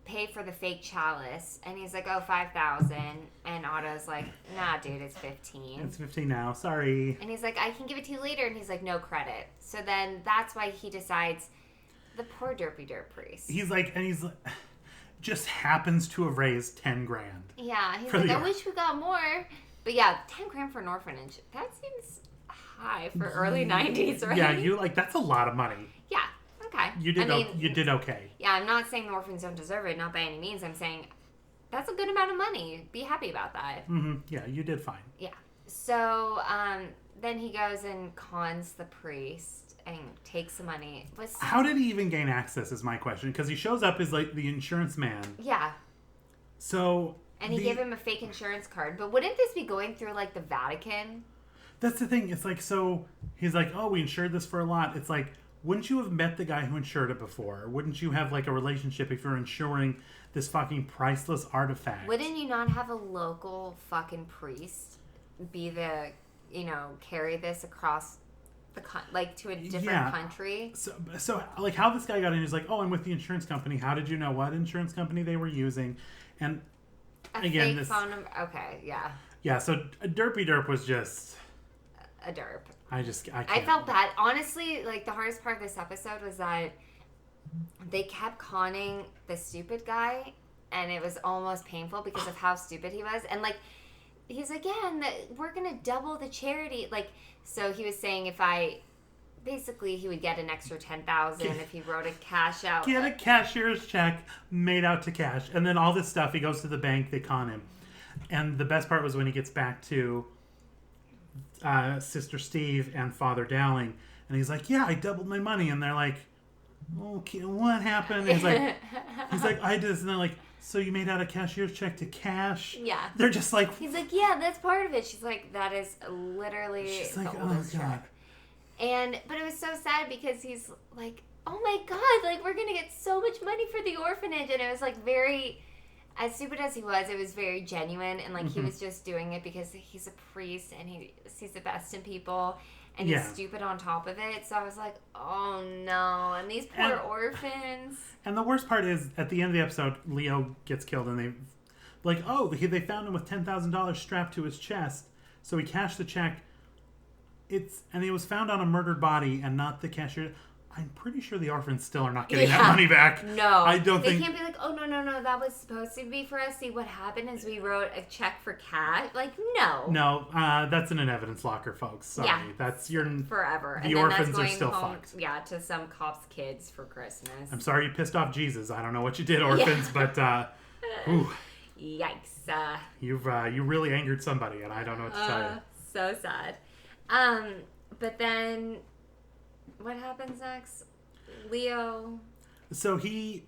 pay for the fake chalice, and he's like, $5,000, and Otto's like, nah, dude, it's 15. It's 15 now, sorry. And he's like, I can give it to you later, and he's like, no credit. So then that's why he decides, the poor Derpy Derp Priest. He's like, just happens to have raised 10 grand. Yeah, he's like, I wish we got more. But yeah, 10 grand for an orphanage, that seems high for early 90s, right? Yeah, that's a lot of money. Yeah, okay. You did okay. Yeah, I'm not saying the orphans don't deserve it, not by any means. I'm saying that's a good amount of money. Be happy about that. Mm-hmm. Yeah, you did fine. Yeah. So then he goes and cons the priest and takes the money. How did he even gain access is my question, because he shows up as like the insurance man. Yeah. So... And he gave him a fake insurance card. But wouldn't this be going through like the Vatican? That's the thing. It's like, so he's like, we insured this for a lot. It's like, wouldn't you have met the guy who insured it before? Wouldn't you have like a relationship if you're insuring this fucking priceless artifact? Wouldn't you not have a local fucking priest be the, carry this across the to a different country? So like how this guy got in, he's like, I'm with the insurance company. How did you know what insurance company they were using? And again, fake phone number. Okay, yeah. Yeah, so Derpy Derp was just... a derp. I can't. I felt bad. Honestly, like, the hardest part of this episode was that they kept conning the stupid guy, and it was almost painful because of how stupid he was. And, like, he's like, we're going to double the charity. Like, so he was saying if I basically he would get an extra $10,000 if he wrote a cash out. Get a cashier's check made out to cash. And then all this stuff, he goes to the bank, they con him. And the best part was when he gets back to Sister Steve and Father Dowling, and he's like, yeah, I doubled my money. And they're like, okay, what happened? And he's like, I just, and they're like, so you made out a cashier's check to cash? Yeah. They're just like... He's like, yeah, that's part of it. She's like, that is literally She's the like, oldest oh, God. check. But it was so sad because he's like, oh my God, like, we're going to get so much money for the orphanage. And it was like very, as stupid as he was, it was very genuine. And like, he was just doing it because he's a priest and he sees the best in people. And he's stupid on top of it. So I was like, oh no. And these poor orphans. And the worst part is, at the end of the episode, Leo gets killed. And they, like, oh, they found him with $10,000 strapped to his chest. So he cashed the check. And he was found on a murdered body and not the cashier. I'm pretty sure the orphans still are not getting that money back. No. I don't think... They can't be like, oh, no, that was supposed to be for us. See, what happened is we wrote a check for cash. Like, no. No, that's in an evidence locker, folks. Sorry. Yeah. That's your... Forever. The orphans are still fucked. Yeah, to some cops' kids for Christmas. I'm sorry you pissed off Jesus. I don't know what you did, orphans, but... Ooh. Yikes. You really angered somebody, and I don't know what to tell you. So sad. But then... What happens next? Leo. So they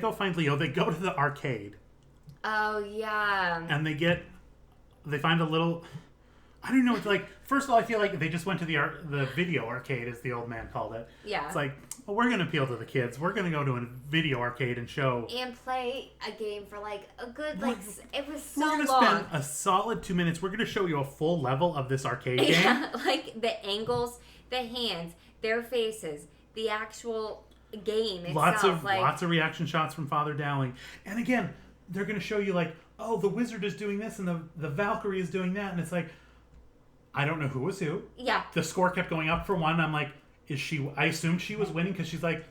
go find Leo. They go to the arcade. Oh yeah. And they find a little. I don't know. It's like, first of all, I feel like they just went to the video arcade, as the old man called it. Yeah. It's like, well, we're gonna appeal to the kids. We're gonna go to a video arcade and show and play a game for like a good it was so long. We're gonna spend a solid 2 minutes. We're gonna show you a full level of this arcade game. Yeah, like the angles, the hands, their faces, the actual game itself. Lots of reaction shots from Father Dowling. And again, they're gonna show you like, oh, the wizard is doing this and the Valkyrie is doing that, and it's like, I don't know who was who. Yeah. The score kept going up for one. I'm like, I assumed she was winning because she's like,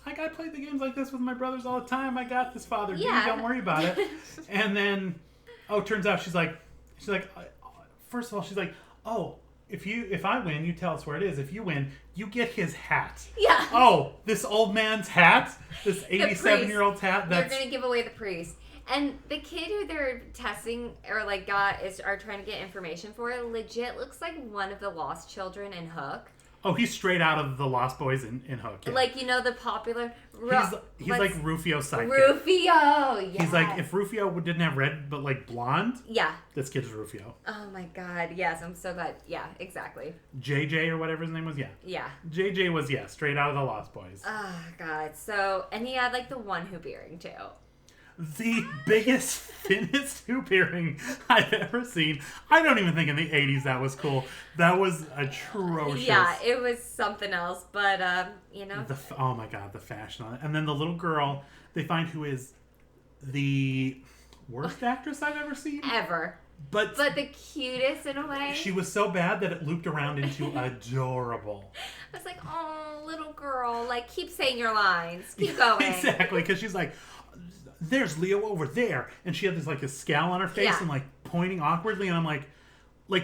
I play the games like this with my brothers all the time. I got this, Father. Yeah. Don't worry about it. And then, turns out she's like, first of all, she's like, oh, if I win, you tell us where it is. If you win, you get his hat. Yeah. Oh, this old man's hat? This 87-year-old's hat? They're going to give away the priest. And the kid who they're testing or like are trying to get information for legit looks like one of the lost children in Hook. Oh, he's straight out of the Lost Boys in Hook. Yeah. Like, the popular... He's like Rufio's sidekick. Rufio, yes. He's like, if Rufio didn't have red but like blonde, yeah, this kid's Rufio. Oh my God, yes, I'm so glad. Yeah, exactly. JJ or whatever his name was, yeah. Yeah. JJ was, straight out of the Lost Boys. Oh God, and he had like the one hoop earring too. The biggest, thinnest hoop earring I've ever seen. I don't even think in the 80s that was cool. That was atrocious. Yeah, it was something else, but, oh my God, the fashion on it. And then the little girl, they find who is the worst actress I've ever seen. Ever. But the cutest in a way. She was so bad that it looped around into adorable. I was like, oh, little girl, like, keep saying your lines. Keep going. Exactly, because she's like, there's Leo over there, and she had this like a scowl on her face and like pointing awkwardly, and I'm like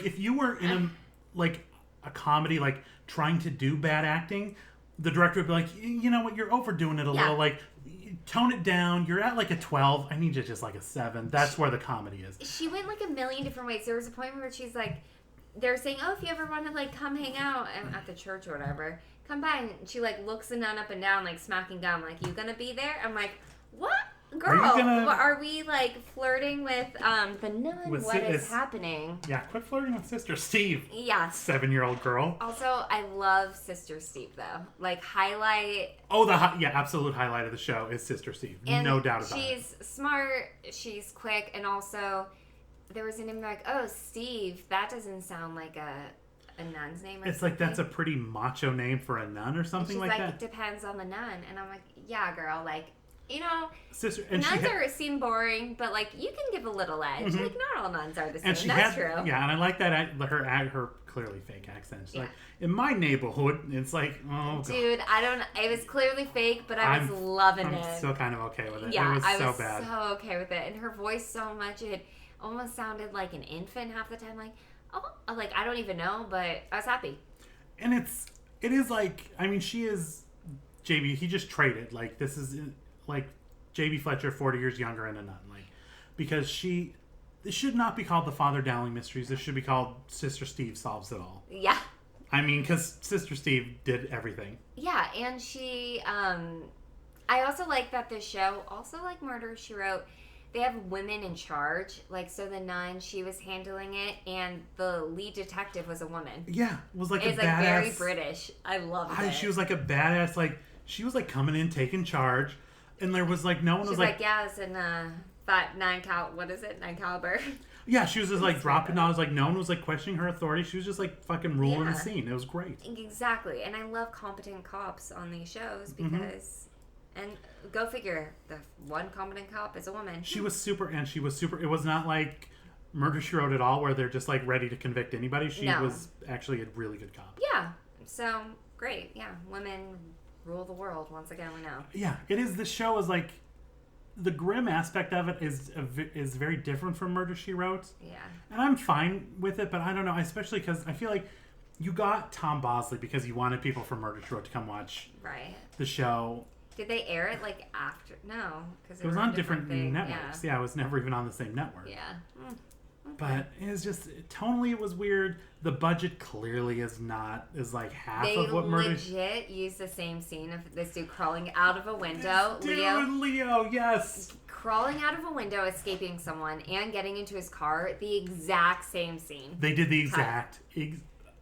if you were in a comedy like trying to do bad acting, the director would be like, you know what, you're overdoing it a little, like tone it down. You're at like a 12. I need you just like a 7. That's where the comedy is. She went like a million different ways. There was a point where she's like, they're saying, oh, if you ever want to like come hang out at the church or whatever, come by, and she like looks the nun up and down, like smacking down, like, you gonna be there? I'm like, what? Girl, are we like flirting with the nun? What is happening? Yeah, quit flirting with Sister Steve. Yeah. 7-year-old girl. Also, I love Sister Steve though. Like highlight. Oh, absolute highlight of the show is Sister Steve. And no doubt about it. She's smart. She's quick, and also there was a name like, oh, Steve. That doesn't sound like a nun's name. It's like that's a pretty macho name for a nun or something like that. It depends on the nun, and I'm like, yeah, girl, like. Sister, and nuns seem boring, but like you can give a little edge. Mm-hmm. Like not all nuns are the same. And that's true. Yeah, and I like that her clearly fake accent. She's like, in my neighborhood, it's like, oh God. Dude, it was clearly fake, but I was loving it. I'm still kind of okay with it. Yeah, it was I so was bad. so okay with it, and her voice so much it almost sounded like an infant half the time. Like, oh, like I don't even know, but I was happy. And it is like, I mean, she is JB. He just traded. Like, this is like JB Fletcher, 40 years younger and a nun. Like, because this should not be called the Father Dowling Mysteries. This should be called Sister Steve Solves It All. Yeah. I mean, because Sister Steve did everything. Yeah, and she, I also like that the show, also like Murder, She Wrote, they have women in charge. Like, so the nun, she was handling it, and the lead detective was a woman. Yeah, was like it's a badass. Very British. I loved it. She was like a badass, like, she was like coming in, taking charge, and there was like, no one was like... yeah, it's in that 9 caliber? Yeah, she was just like dropping knowledge, like no one was like questioning her authority. She was just like fucking ruling the scene. It was great. Exactly, and I love competent cops on these shows because... And go figure, the one competent cop is a woman. She was super. It was not like Murder, She Wrote at all, where they're just like ready to convict anybody. She was actually a really good cop. Yeah. So, great. Yeah. Women rule the world, once again, we know. Yeah. It is. The show is like, the grim aspect of it is very different from Murder, She Wrote. Yeah. And I'm fine with it, but I don't know, especially because I feel like you got Tom Bosley because you wanted people from Murder, She Wrote to come watch the show. Did they air it like after? No, because it was on different networks. Yeah, it was never even on the same network. Yeah, okay. But it was just tonally, it was weird. The budget clearly is like half of what Murder. They legit used the same scene of this dude crawling out of a window. Leo, yes, crawling out of a window, escaping someone, and getting into his car. The exact same scene. They did the exact.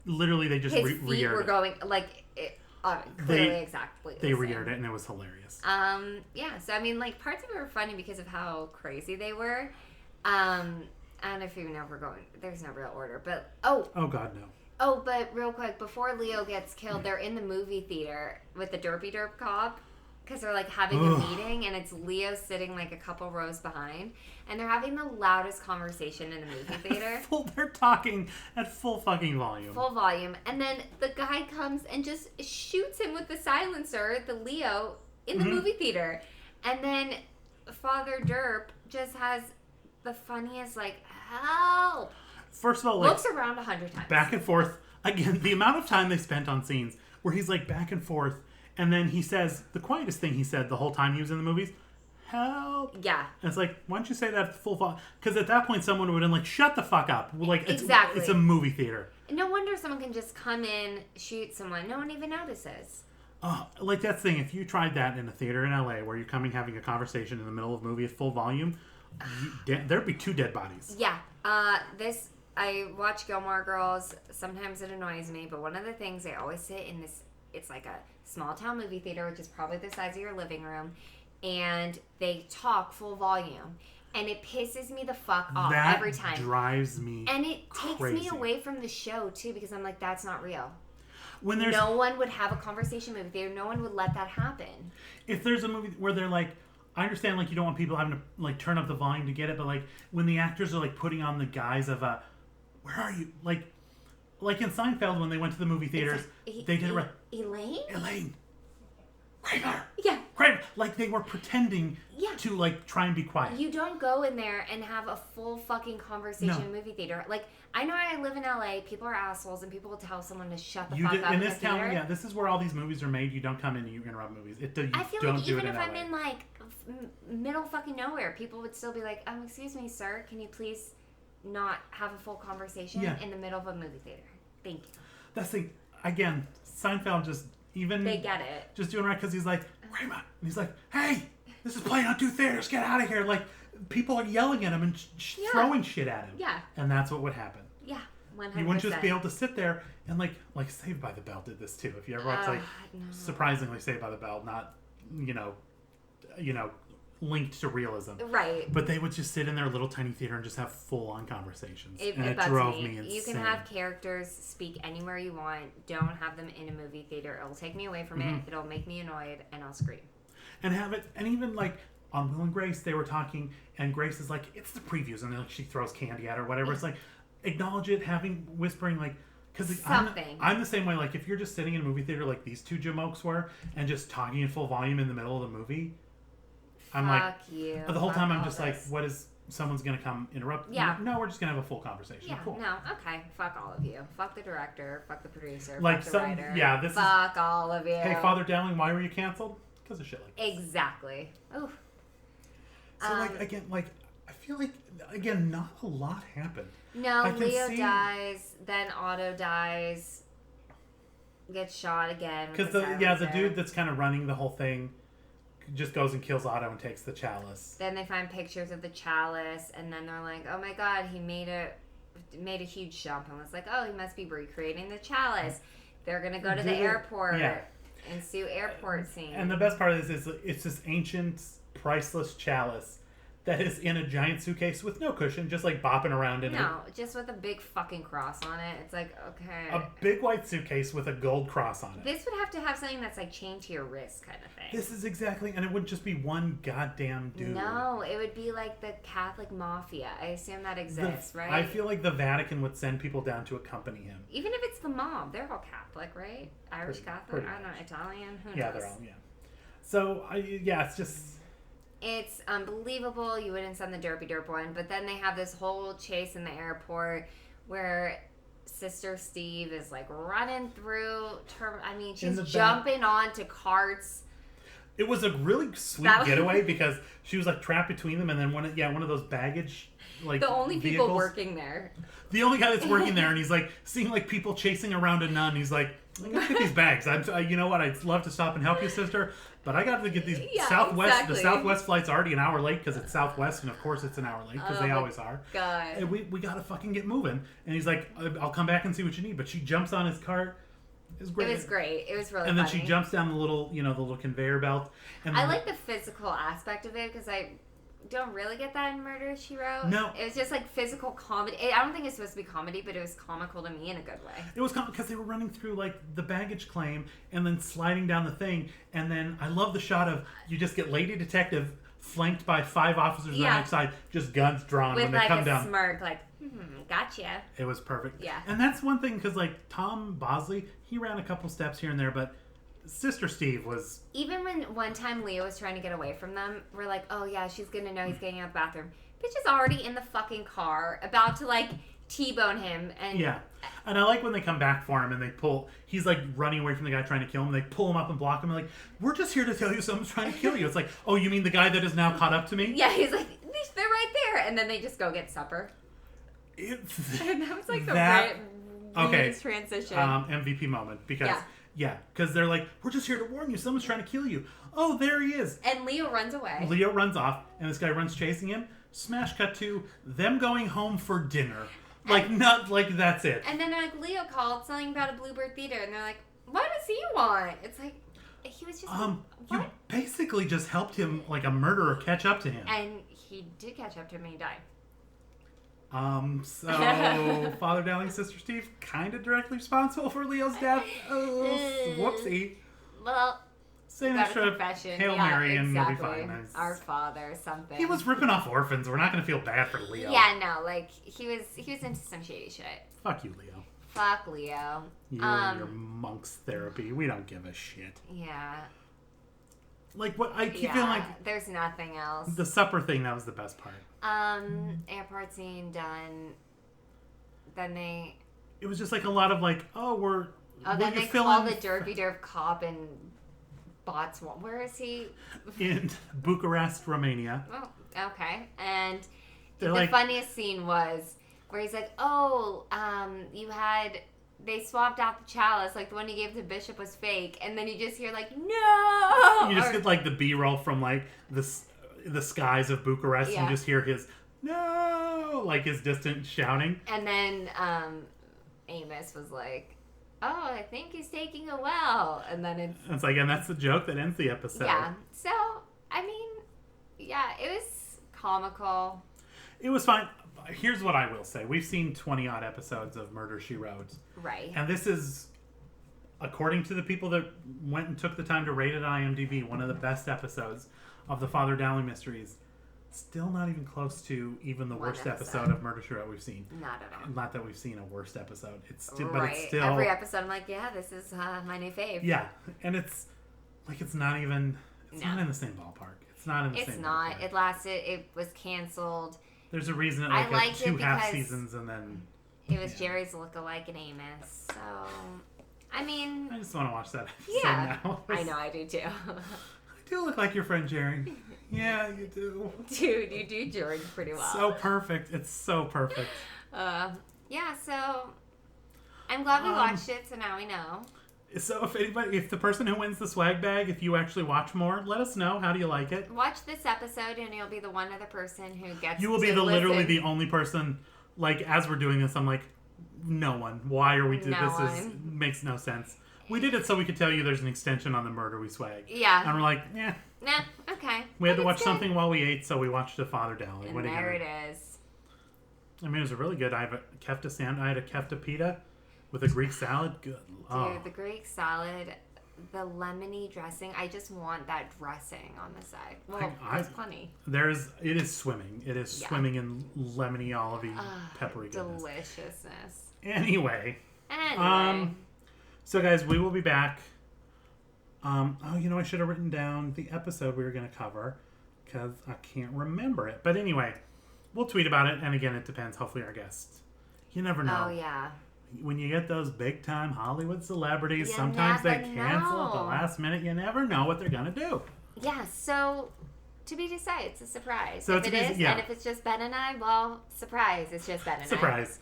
Literally, they just his feet were going like. Clearly, exactly. They re-aired it, and it was hilarious. Yeah. So I mean, like parts of it were funny because of how crazy they were. I don't know if you know we're going. There's no real order, but oh god, no. Oh, but real quick before Leo gets killed, they're in the movie theater with the derpy derp cop because they're like having a meeting, and it's Leo sitting like a couple rows behind, and they're having the loudest conversation in the movie theater. They're talking at full fucking volume. Full volume. And then the guy comes and just shoots him with the silencer, the Leo, in the movie theater. And then Father Derp just has the funniest, like, help. First of all, like, looks around 100 times. Back and forth. Again, the amount of time they spent on scenes where he's like back and forth, and then he says the quietest thing he said the whole time he was in the movies. Help. Yeah. And it's like, why don't you say that full volume? Because at that point, someone would have been like, shut the fuck up. Like, exactly. It's a movie theater. No wonder someone can just come in, shoot someone. No one even notices. Like that thing, if you tried that in a theater in LA where you're coming having a conversation in the middle of a movie at full volume, there'd be 2 dead bodies. Yeah. I watch Gilmore Girls. Sometimes it annoys me, but one of the things they always sit in this, it's like a small town movie theater, which is probably the size of your living room, and they talk full volume, and it pisses me the fuck off every time. That drives me and it crazy. takes me away from the show too, because I'm like, that's not real. When there's no one would have a conversation movie theater. No one would let that happen. If there's a movie where they're like, I understand like you don't want people having to like turn up the volume to get it, but like when the actors are like putting on the guise of where are you, like in Seinfeld when they went to the movie theaters, they did it right. Elaine. Kramer. Yeah. Kramer. Like they were pretending to like try and be quiet. You don't go in there and have a full fucking conversation in a movie theater. Like I know I live in LA, people are assholes and people will tell someone to shut the fuck up in the this town. theater. Yeah, this is where all these movies are made. You don't come in and you interrupt movies. I feel like even if I'm in like middle fucking nowhere, people would still be like, excuse me, sir, can you please not have a full conversation in the middle of a movie theater? Thank you. That's the again, Seinfeld just even they get it. Just doing right because he's like, Raymond, and he's like, hey, this is playing on 2 theaters, get out of here. Like people are yelling at him and throwing shit at him. Yeah. And that's what would happen. Yeah. 100%. You wouldn't just be able to sit there and like Saved by the Bell did this too. If you ever watch surprisingly Saved by the Bell, not you know linked to realism, right? But they would just sit in their little tiny theater and just have full on conversations. It drove me insane. You can have characters speak anywhere you want. Don't have them in a movie theater. It'll take me away from it. It'll make me annoyed, and I'll scream. And have it, and even like on Will and Grace, they were talking, and Grace is like, "It's the previews," and then she throws candy at her, or whatever. It's like, acknowledge it, whispering like. Because I'm the same way. Like, if you're just sitting in a movie theater like these 2 jamokes were, and just talking in full volume in the middle of the movie, I'm Fuck like, you. the whole time I'm just like, what is someone's going to come interrupt. Yeah. No, we're just going to have a full conversation. Yeah, Cool. no, okay. Fuck all of you. Fuck the director. Fuck the producer. Like fuck the writer. Yeah, fuck all of you. Hey, Father Dowling, why were you canceled? Because of shit like this. Exactly. Oof. So, again, I feel like, again, not a lot happened. No, Leo dies, then Otto dies, gets shot again. Because the dude that's kind of running the whole thing just goes and kills Otto and takes the chalice. Then they find pictures of the chalice, and then they're like, "Oh my god, he made a huge jump," and was like, "Oh, he must be recreating the chalice." They're gonna go to the airport and sue airport scene. And the best part of this is it's this ancient, priceless chalice that is in a giant suitcase with no cushion, just like bopping around in it. No, just with a big fucking cross on it. It's like, okay. A big white suitcase with a gold cross on it. This would have to have something that's like chained to your wrist kind of thing. This is exactly, and it wouldn't just be one goddamn dude. No, it would be like the Catholic Mafia. I assume that exists, right? I feel like the Vatican would send people down to accompany him. Even if it's the mob, they're all Catholic, right? Irish Catholic? I don't know, Italian? Who knows? Yeah, they're all, So, it's just... It's unbelievable. You wouldn't send the Derpy Derp one. But then they have this whole chase in the airport where Sister Steve is like running through. She's jumping onto carts. It was a really sweet getaway because she was like trapped between them, and then one of those baggage the only vehicles. People working there. The only guy that's working there, and he's like seeing like people chasing around a nun. He's like, "Look at these bags. You know what? I'd love to stop and help you, sister, but I got to get these Southwest. Exactly. The Southwest flight's already an hour late because it's Southwest, and of course it's an hour late because they always are. God. And we got to fucking get moving." And he's like, "I'll come back and see what you need." But she jumps on his cart. It was great. It was great. It was really And then funny. she jumps down the little conveyor belt. And I like the physical aspect of it because I don't really get that in Murder, She Wrote. No. It was just like physical comedy. I don't think it's supposed to be comedy, but it was comical to me in a good way. It was because they were running through like the baggage claim and then sliding down the thing. And then I love the shot of you just get Lady Detective flanked by 5 officers on each side, just guns drawn with when they come down. With like a smirk, like, gotcha. It was perfect. Yeah. And that's one thing because like Tom Bosley, he ran a couple steps here and there, but Sister Steve was... Even when one time Leo was trying to get away from them, we're like, oh yeah, she's gonna know he's getting out of the bathroom. Bitch is already in the fucking car, about to like T-bone him. And yeah. And I like when they come back for him and they pull... He's like running away from the guy trying to kill him. And they pull him up and block him. And like, we're just here to tell you someone's trying to kill you. It's like, oh, you mean the guy that is now caught up to me? Yeah, he's like, they're right there. And then they just go get supper. And that was like the weirdest transition. MVP moment because... Yeah, because they're like, we're just here to warn you. Someone's trying to kill you. Oh, there he is. And Leo runs away. Leo runs off, and this guy runs chasing him. Smash cut to them going home for dinner. That's it. And then they're like, Leo called something about a Bluebird Theater. And they're like, what does he want? It's like, he was just like, what? You basically just helped him, like a murderer, catch up to him. And he did catch up to him and he died. So Father Dowling, Sister Steve, kind of directly responsible for Leo's death. Oh, whoopsie. Well, say an extra Hail Mary and we'll be fine. Our Father, something. He was ripping off orphans. We're not going to feel bad for Leo. Yeah, no, like he was into some shady shit. Fuck you, Leo. Fuck Leo. You and your monk's therapy. We don't give a shit. Yeah. Like what I keep feeling like. There's nothing else. The supper thing, that was the best part. Airport scene done. Then they... It was just like a lot of like, oh, then they call the Derpy Derp cop in Botswana. Where is he? In Bucharest, Romania. Oh, okay. And the funniest scene was where he's like, oh, they swapped out the chalice, like the one you gave to Bishop was fake, and then you just hear like, no! You just get like the B-roll from like the skies of Bucharest, and you just hear his no, like his distant shouting. And then Amos was like, oh, I think he's taking a well. And then it's like, and that's the joke that ends the episode. Yeah. So, I mean, yeah, it was comical. It was fine. Here's what I will say. We've seen 20-odd episodes of Murder, She Wrote. Right. And this is, according to the people that went and took the time to rate it on IMDb, one of the best episodes of the Father Dowling mysteries. Still not even close to even the worst episode of Murder, She Wrote we've seen. Not at all. Not that we've seen a worst episode. But it's still... Every episode I'm like, yeah, this is my new fave. Yeah. And it's not even... It's not in the same ballpark. It's not in the same ballpark. It lasted. It was canceled. There's a reason it I like liked it two half because seasons and then it was Jerry's lookalike and Amos. So, I mean, I just want to watch that episode yeah, now. I know, I do too. I do look like your friend Jerry. Yeah, you do. Dude, you do George pretty well. So perfect. It's so perfect. Yeah, so I'm glad we watched it, so now we know. So if the person who wins the swag bag, if you actually watch more, let us know. How do you like it? Watch this episode, and you'll be the one other person who gets. You will be literally the only person. Like as we're doing this, I'm like, no one. Why are we doing this? Makes no sense. We did it so we could tell you there's an extension on the Murder We Swag. Yeah. And we're like, yeah. Nah, okay. We had to watch something while we ate, so we watched a Father Dowling. And there it is. I mean, it was a really good. I had a kefta pita with a Greek salad. Good. Dude, the Greek salad, the lemony dressing. I just want that dressing on the side. Well, there's plenty. It is swimming. It is swimming in lemony, olivey, peppery goodness. Deliciousness. Anyway. So guys, we will be back. I should have written down the episode we were going to cover because I can't remember it. But anyway, we'll tweet about it. And again, it depends. Hopefully our guests. You never know. Oh, yeah. When you get those big time Hollywood celebrities, sometimes they cancel at the last minute. You never know what they're going to do. Yeah, so to be decided, it's a surprise. So if it is, and if it's just Ben and I, well, surprise, it's just Ben and surprise.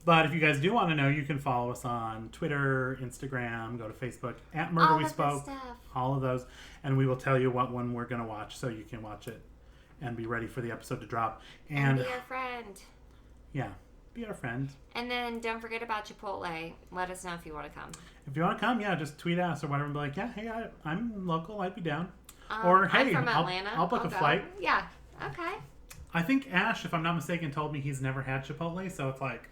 But if you guys do want to know, you can follow us on Twitter, Instagram, go to Facebook, at Murder We Spoke, all of those. And we will tell you what one we're going to watch so you can watch it and be ready for the episode to drop. And be our friend. Yeah, be our friend. And then don't forget about Chipotle. Let us know if you want to come. If you want to come, just tweet us or whatever and be like, yeah, hey, I'm local, I'd be down. Or, hey, I'm from Atlanta. I'll book a flight. Yeah, okay. I think Ash, if I'm not mistaken, told me he's never had Chipotle, so it's like...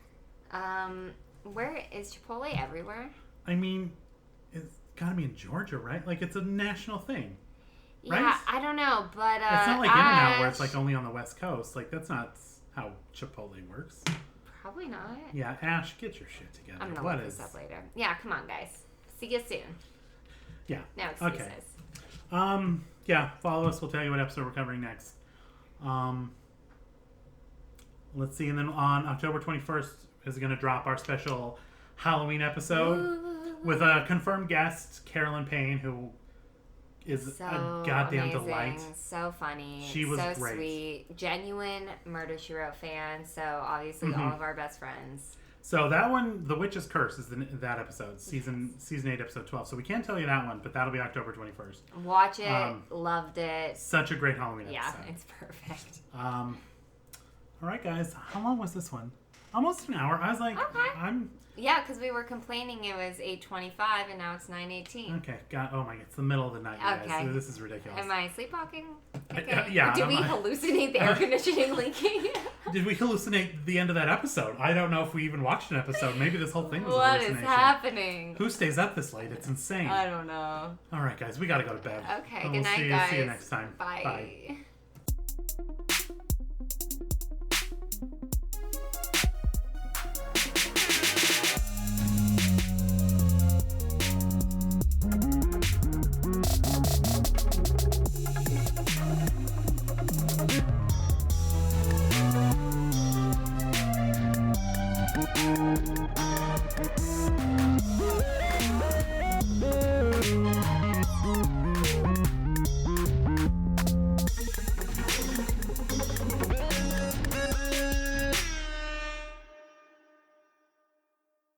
where is Chipotle everywhere? I mean, it's got to be in Georgia, right? Like, it's a national thing, right? Yeah, I don't know, but it's not like In-N-Out where it's like only on the West Coast. Like, that's not how Chipotle works. Probably not. Yeah, Ash, get your shit together. I'm gonna look this up later. Yeah, come on, guys. See you soon. Yeah. No excuses. Okay. Yeah, follow us. We'll tell you what episode we're covering next. Let's see, and then on October 21st is going to drop our special Halloween episode with a confirmed guest, Carolyn Payne, who is a goddamn delight. So funny. She was so great. Sweet. Genuine Murder, She Wrote fan. So obviously all of our best friends. So that one, The Witch's Curse, is that episode, season 8, episode 12. So we can't tell you that one, but that'll be October 21st. Watch it. Loved it. Such a great Halloween episode. Yeah, it's perfect. All right, guys. How long was this one? Almost an hour. I was like, okay. Yeah, because we were complaining it was 8:25 and now it's 9:18. Okay. Oh my God, it's the middle of the night, you guys. This is ridiculous. Am I sleepwalking? Okay. Yeah. Did we hallucinate the air conditioning leaking? Did we hallucinate the end of that episode? I don't know if we even watched an episode. Maybe this whole thing was a hallucination. What is happening? Who stays up this late? It's insane. I don't know. All right, guys. We got to go to bed. Okay. Good night, guys. See you next time. Bye. Bye.